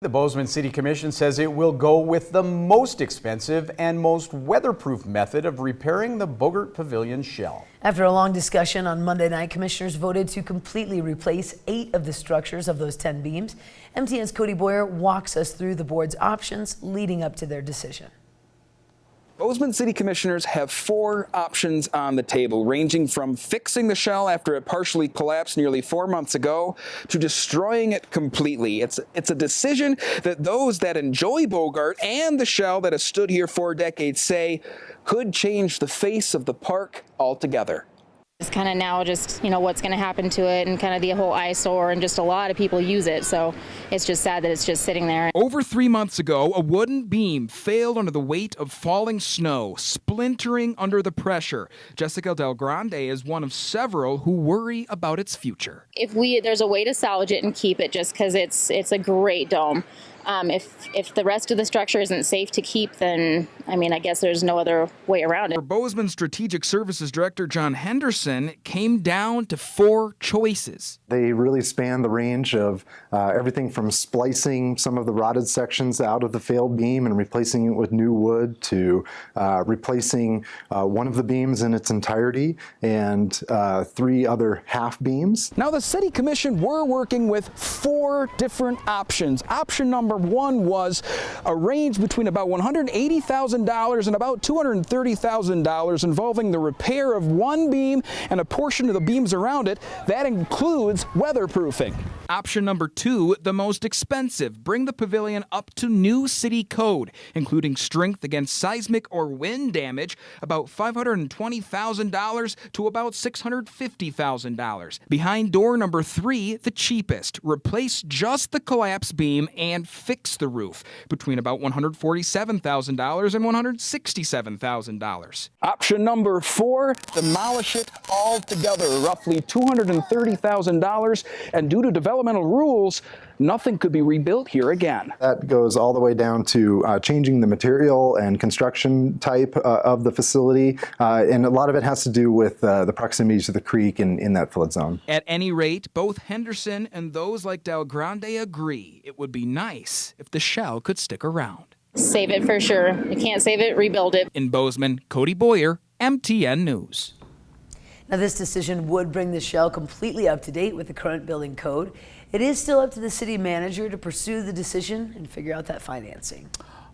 The Bozeman City Commission says it will go with the most expensive and most weatherproof method of repairing the Bogert Pavilion shell. After a long discussion on Monday night, commissioners voted to completely replace 8 of the structures of those 10 beams. MTN's Cody Boyer walks us through the board's options leading up to their decision. Bozeman City Commissioners have 4 options on the table, ranging from fixing the shell after it partially collapsed nearly 4 months ago to destroying it completely. It's a decision that those that enjoy Bogert and the shell that has stood here for decades say could change the face of the park altogether. It's kind of now just, what's going to happen to it and kind of the whole eyesore, and just a lot of people use it. So it's just sad that it's just sitting there. Over 3 months ago, a wooden beam failed under the weight of falling snow, splintering under the pressure. Jessica Del Grande is one of several who worry about its future. If there's a way to salvage it and keep it, just because it's a great dome. If the rest of the structure isn't safe to keep, then, I guess there's no other way around it. For Bozeman Strategic Services Director John Henderson, came down to 4 choices. They really span the range of everything from splicing some of the rotted sections out of the failed beam and replacing it with new wood to replacing one of the beams in its entirety and 3 other half beams. Now, the City Commission were working with 4 different options. Option number 1 was a range between about $180,000 and about $230,000 involving the repair of 1 beam and a portion of the beams around it. That includes weatherproofing. Option number 2, the most expensive, bring the pavilion up to new city code, including strength against seismic or wind damage, about $520,000 to about $650,000. Behind door number 3, the cheapest, replace just the collapse beam and fix the roof, between about $147,000 and $167,000. Option number 4, demolish it altogether, roughly $230,000, and due to developmental rules, nothing could be rebuilt here again. That goes all the way down to changing the material and construction type of the facility, and a lot of it has to do with the proximity to the creek in that flood zone. At any rate, both Henderson and those like Del Grande agree it would be nice if the shell could stick around. Save it for sure. You can't save it, rebuild it. In Bozeman, Cody Boyer, MTN News. Now, this decision would bring the shell completely up to date with the current building code. It is still up to the city manager to pursue the decision and figure out that financing.